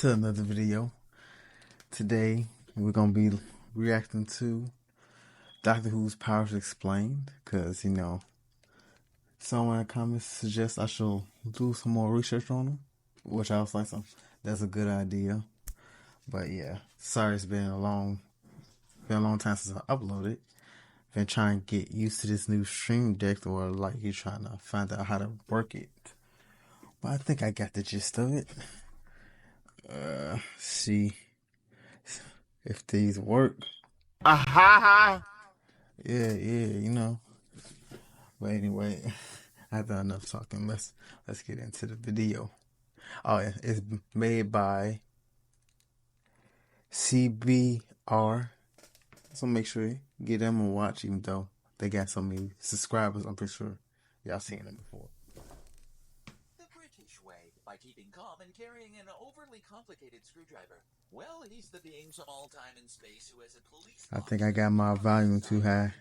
to another video. Today we're gonna be reacting to Doctor Who's Powers Explained, because someone in the comments suggests I should do some more research on them, which I was like, that's a good idea. But yeah, sorry it's been a long time since I uploaded. Been trying to get used to this new stream deck, or like you trying to find out how to work it. But I think I got the gist of it. See if these work. Yeah, But anyway, I've done enough talking. Let's get into the video. Oh yeah, it's made by CBR. So make sure you get them a watch, even though they got so many subscribers. I'm pretty sure y'all seen them before. The British way, by keeping calm and carrying an overly complicated screwdriver. Well, he's the being from all time and space who has a police. I think I got my volume too high.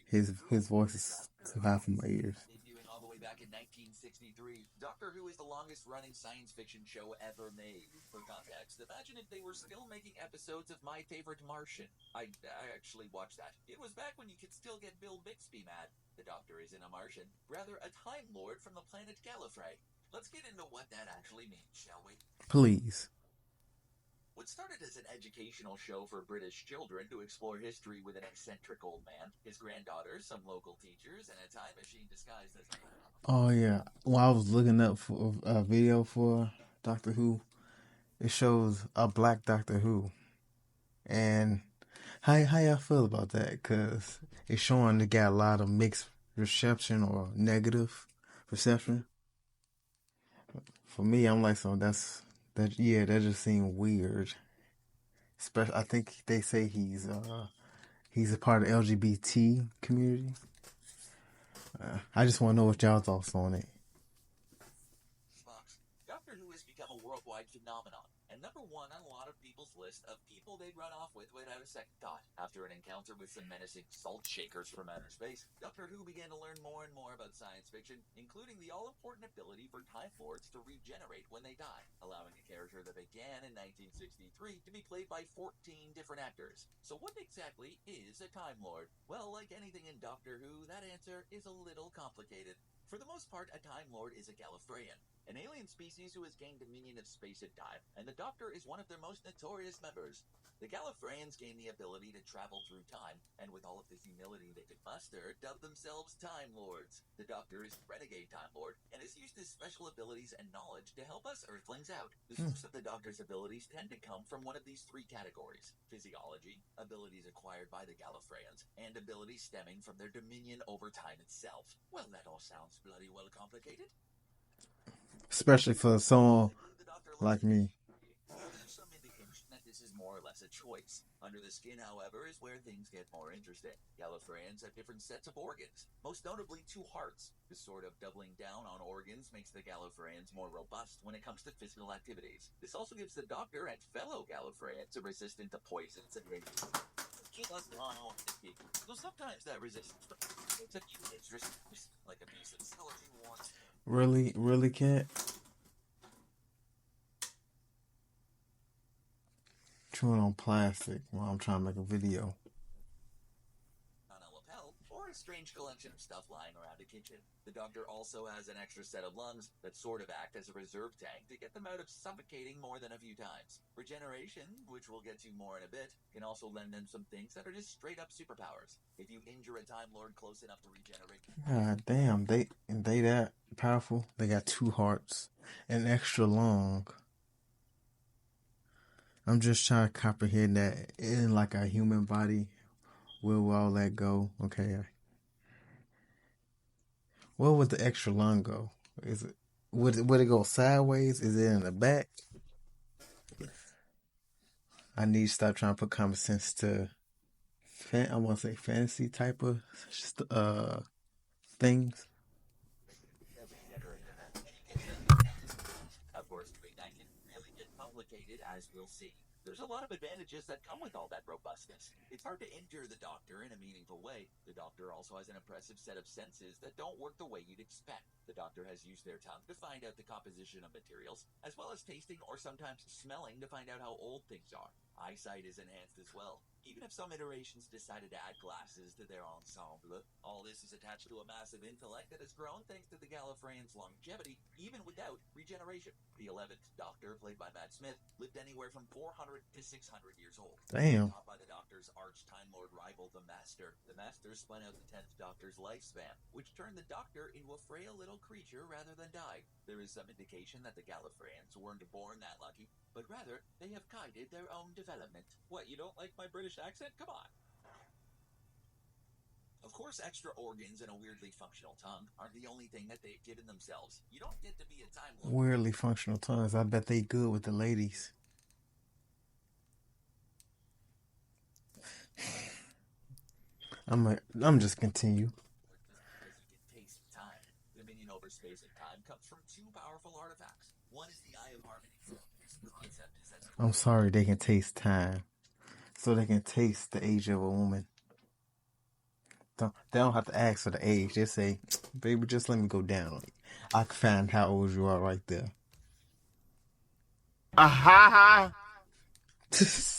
His voice is too high for my ears. Debuting all the way back in 1963, Doctor Who is the longest running science fiction show ever made. For context, imagine if they were still making episodes of My Favorite Martian. I actually watched that. It was back when you could still get Bill Bixby mad. The Doctor isn't a Martian, rather a Time Lord from the planet Gallifrey. Let's get into what that actually means, shall we? Please. What started as an educational show for British children to explore history with an eccentric old man, his granddaughter, some local teachers, and a time machine disguised as... Oh yeah, when I was looking up for a video for Doctor Who, it shows a black Doctor Who. And how y'all feel about that? Because it's showing they got a lot of mixed reception or negative reception. For me, I'm like, that just seemed weird. Especially, I think they say he's a part of the LGBT community. I just want to know what y'all thoughts on it. Doctor Who has become a worldwide phenomenon, and number one on a lot of people's list of people they'd run off with without a second thought. After an encounter with some menacing salt shakers from outer space, Doctor Who began to learn more and more about science fiction, including the all-important ability for Time Lords to regenerate when they die, allowing a character that began in 1963 to be played by 14 different actors. So what exactly is a Time Lord? Well, like anything in Doctor Who, that answer is a little complicated. For the most part, a Time Lord is a Gallifreyan, an alien species who has gained dominion of space and time, and the Doctor is one of their most notorious members. The Gallifreyans gained the ability to travel through time, and with all of the humility they could muster, dubbed themselves Time Lords. The Doctor is a renegade Time Lord, and has used his special abilities and knowledge to help us Earthlings out. The source of the Doctor's abilities tend to come from one of these three categories: physiology, abilities acquired by the Gallifreyans, and abilities stemming from their dominion over time itself. Well, that all sounds bloody well complicated. Especially for someone like me. There's some indication that this is more or less a choice. Under the skin, however, is where things get more interesting. Gallifreyans have different sets of organs, most notably two hearts. This sort of doubling down on organs makes the Gallifreyans more robust when it comes to physical activities. This also gives the Doctor and fellow Gallifreyans a resistant to poisons and radiation. So sometimes that resistance is a few interesting, like a piece of celery once. Really, Cat? Chewing on plastic while I'm trying to make a video. On a lapel, or a strange collection of stuff lying around a kitchen. The Doctor also has an extra set of lungs that sort of act as a reserve tank to get them out of suffocating more than a few times. Regeneration, which we'll get to more in a bit, can also lend them some things that are just straight up superpowers. If you injure a Time Lord close enough to regenerate... God damn, they that powerful? They got two hearts, an extra lung. I'm just trying to comprehend that in like a human body. Where will all that go? Okay. Where would the extra lung go? Would it go sideways? Is it in the back? I need to stop trying to put common sense to I want to say fantasy type of things. Of course, doing that can really get complicated, as we'll see. There's a lot of advantages that come with all that robustness. It's hard to injure the Doctor in a meaningful way. The Doctor also has an impressive set of senses that don't work the way you'd expect. The Doctor has used their tongue to find out the composition of materials, as well as tasting or sometimes smelling to find out how old things are. Eyesight is enhanced as well. Even if some iterations decided to add glasses to their ensemble, all this is attached to a massive intellect that has grown thanks to the Gallifreyans' longevity, even without regeneration. The 11th Doctor, played by Matt Smith, lived anywhere from 400 to 600 years old. Damn. Taught by the Doctor's arch-Time Lord rival, the Master spun out the 10th Doctor's lifespan, which turned the Doctor into a frail little creature rather than die. There is some indication that the Gallifreyans weren't born that lucky, but rather they have guided their own development. What, you don't like my British accent? Come on. Of course, extra organs and a weirdly functional tongue aren't the only thing that they've given themselves. You don't get to be a Time Lord. Weirdly functional tongues. I bet they good with the ladies. I'm just continue. Because you can taste time. Dominion over space and time comes from two powerful artifacts. One is the Eye of Harmony. This concept is as I'm sorry they can taste time. So they can taste the age of a woman. They don't have to ask for the age. They say, baby, just let me go down. I can find how old you are right there. Aha! a star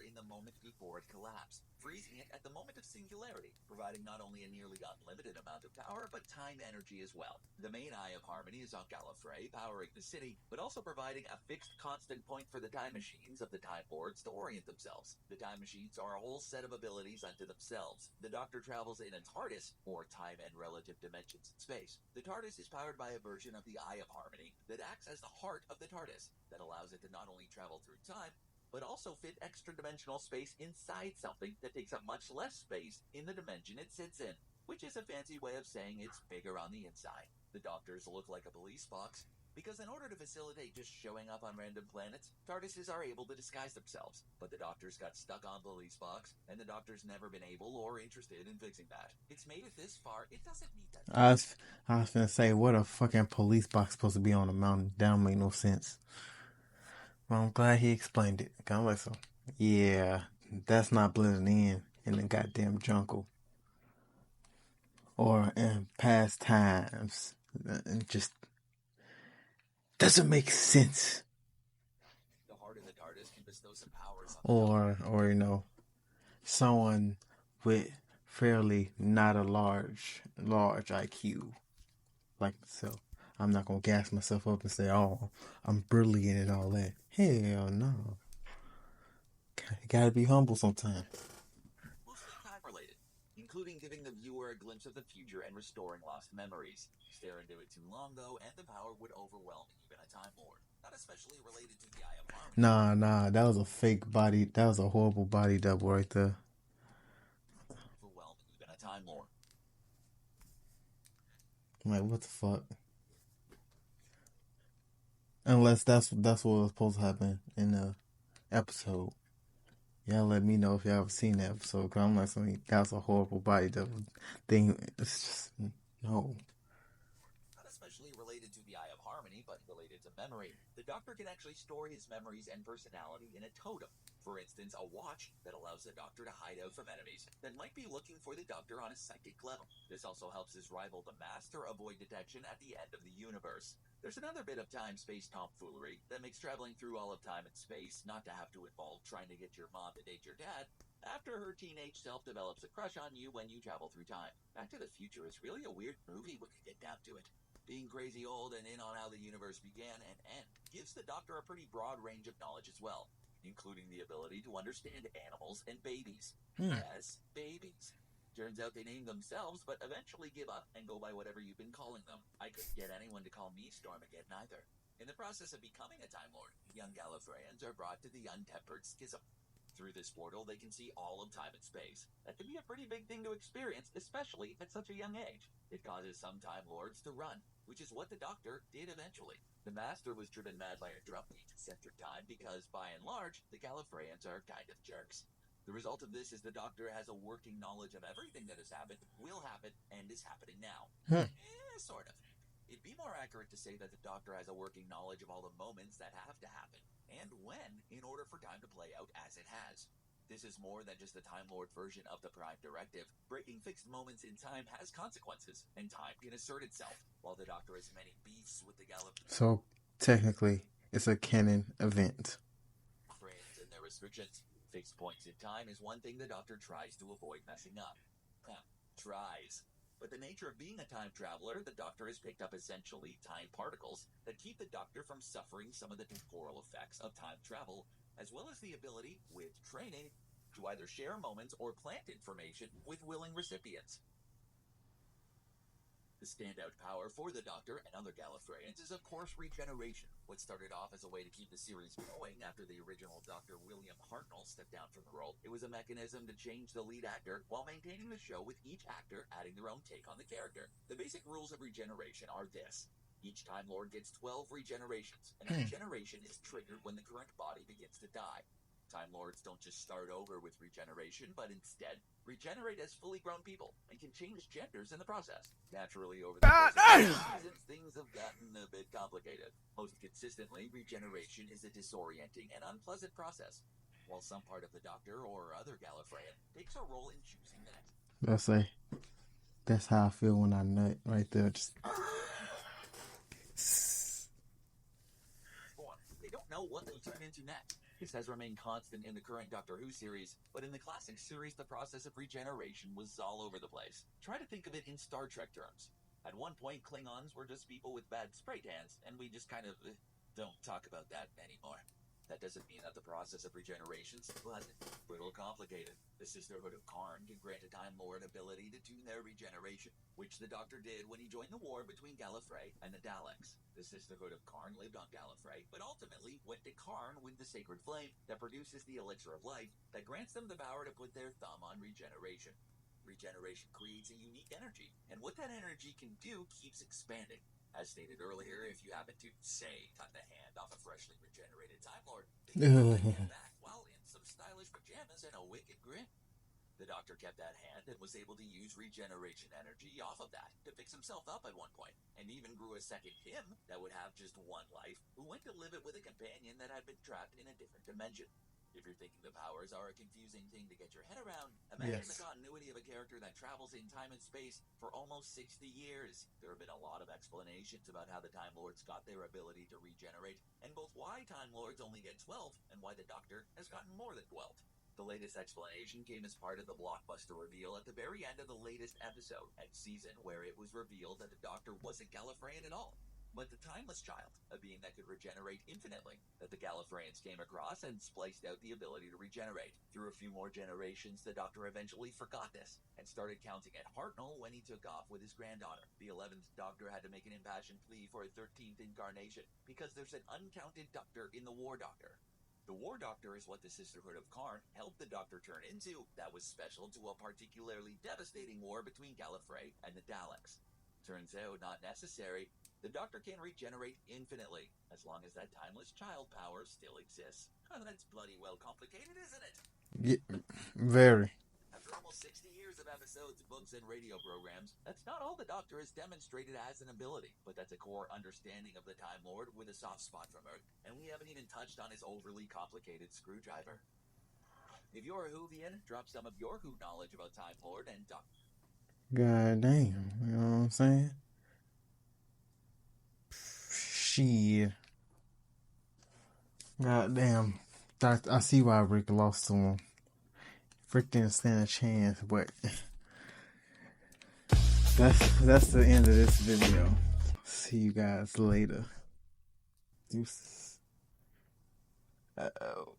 in the moment before it collapsed, freezing it at the moment of singularity, providing not only a nearly unlimited amount of power, but time energy as well. The main Eye of Harmony is on Gallifrey, powering the city, but also providing a fixed constant point for the time machines of the Time Lords to orient themselves. The time machines are a whole set of abilities unto themselves. The Doctor travels in a TARDIS, or time and relative dimensions in space. The TARDIS is powered by a version of the Eye of Harmony that acts as the heart of the TARDIS, that allows it to not only travel through time, but also fit extra-dimensional space inside something that takes up much less space in the dimension it sits in, which is a fancy way of saying it's bigger on the inside. The Doctors look like a police box, because in order to facilitate just showing up on random planets, TARDISes are able to disguise themselves. But the Doctors got stuck on police box, and the Doctor's never been able or interested in fixing that. It's made it this far, it doesn't need that. I was gonna say, what a fucking police box supposed to be on a mountain? That don't make no sense. Well, I'm glad he explained it. I'm like, so, yeah, that's not blending in the goddamn jungle. Or in past times. It just doesn't make sense. The heart of the TARDIS can bestow some powers on Or you know, someone with fairly not a large IQ like myself. I'm not gonna gas myself up and say, "Oh, I'm brilliant and all that." Hell no. You gotta be humble sometimes. mostly time-related, including giving the viewer a glimpse of the future and restoring lost memories. Stare into it too long, though, and the power would overwhelm even a Time Lord. Not especially related to the Eye of Harmony. Nah, that was a fake body. That was a horrible body double right there. Overwhelm even a Time Lord. I'm like, what the fuck? Unless that's what was supposed to happen in the episode. Y'all let me know if y'all ever seen that episode. Cause I'm like, that's a horrible body double thing. It's just no. Not especially related to the Eye of Harmony, but related to memory. The Doctor can actually store his memories and personality in a totem. For instance, a watch that allows the Doctor to hide out from enemies that might be looking for the Doctor on a psychic level. This also helps his rival, the Master, avoid detection at the end of the universe. There's another bit of time-space tomfoolery that makes traveling through all of time and space not to have to involve trying to get your mom to date your dad after her teenage self develops a crush on you when you travel through time. Back to the Future is really a weird movie when you get down to it. Being crazy old and in on how the universe began and end gives the Doctor a pretty broad range of knowledge as well, including the ability to understand animals and babies. Yes, babies. Turns out they name themselves, but eventually give up and go by whatever you've been calling them. I couldn't get anyone to call me Stormageddon either. In the process of becoming a Time Lord, young Gallifreyans are brought to the untempered schism. Through this portal, they can see all of time and space. That can be a pretty big thing to experience, especially at such a young age. It causes some Time Lords to run, which is what the Doctor did eventually. The Master was driven mad by a drumbeat centered time because, by and large, the Gallifreyans are kind of jerks. The result of this is the Doctor has a working knowledge of everything that has happened, will happen, and is happening now. Sort of. It'd be more accurate to say that the Doctor has a working knowledge of all the moments that have to happen, and when, in order for time to play out as it has. This is more than just the Time Lord version of the Prime Directive. Breaking fixed moments in time has consequences, and time can assert itself, while the Doctor has many beefs with the So, technically, it's a canon event. Gallifreyans and their restrictions. Fixed points in time is one thing the Doctor tries to avoid messing up. Tries. But the nature of being a time traveler, the Doctor has picked up essentially time particles that keep the Doctor from suffering some of the temporal effects of time travel, as well as the ability, with training, to either share moments or plant information with willing recipients. The standout power for the Doctor and other Gallifreyans is, of course, regeneration. What started off as a way to keep the series going after the original Dr. William Hartnell stepped down from the role, it was a mechanism to change the lead actor while maintaining the show with each actor adding their own take on the character. The basic rules of regeneration are this. Each Time Lord gets 12 regenerations, and a regeneration is triggered when the current body begins to die. Time Lords don't just start over with regeneration, but instead regenerate as fully grown people and can change genders in the process. Naturally, over the course of seasons, things have gotten a bit complicated. Most consistently, regeneration is a disorienting and unpleasant process, while some part of the Doctor or other Gallifreyan takes a role in choosing the next. That's how I feel when I nut right there. Just. They don't know what they'll turn into next. This has remained constant in the current Doctor Who series, but in the classic series, the process of regeneration was all over the place. Try to think of it in Star Trek terms. At one point, Klingons were just people with bad spray tans, and we just kind of don't talk about that anymore. That doesn't mean that the process of regeneration is pleasant, but a little complicated. The Sisterhood of Karn can grant a Time Lord ability to tune their regeneration, which the Doctor did when he joined the war between Gallifrey and the Daleks. The Sisterhood of Karn lived on Gallifrey, but ultimately went to Karn with the sacred flame that produces the elixir of life that grants them the power to put their thumb on regeneration. Regeneration creates a unique energy, and what that energy can do keeps expanding. As stated earlier, if you happen to, say, cut the hand off a freshly regenerated Time Lord, they can put the hand back while in some stylish pajamas and a wicked grin. The Doctor kept that hand and was able to use regeneration energy off of that to fix himself up at one point, and even grew a second him that would have just one life, who went to live it with a companion that had been trapped in a different dimension. If you're thinking the powers are a confusing thing to get your head around, imagine the continuity of a character that travels in time and space for almost 60 years. There have been a lot of explanations about how the Time Lords got their ability to regenerate, and both why Time Lords only get 12 and why the Doctor has gotten more than 12. The latest explanation came as part of the blockbuster reveal at the very end of the latest episode and season, where it was revealed that the Doctor wasn't Gallifreyan at all, but the Timeless Child, a being that could regenerate infinitely, that the Gallifreyans came across and spliced out the ability to regenerate. Through a few more generations, the Doctor eventually forgot this, and started counting at Hartnell when he took off with his granddaughter. The 11th Doctor had to make an impassioned plea for a 13th incarnation, because there's an uncounted Doctor in the War Doctor. The War Doctor is what the Sisterhood of Karn helped the Doctor turn into, that was special to a particularly devastating war between Gallifrey and the Daleks. Turns out, not necessary. The Doctor can regenerate infinitely, as long as that Timeless Child power still exists. That's bloody well complicated, isn't it? Yeah, very. After almost 60 years of episodes, books, and radio programs, that's not all the Doctor has demonstrated as an ability, but that's a core understanding of the Time Lord with a soft spot from Earth, and we haven't even touched on his overly complicated screwdriver. If you're a Whovian, drop some of your Who knowledge about Time Lord and Doctor. God damn, you know what I'm saying? Shit. God damn. I see why Rick lost to him. Rick didn't stand a chance, but that's the end of this video. See you guys later. Deuces. Uh-oh.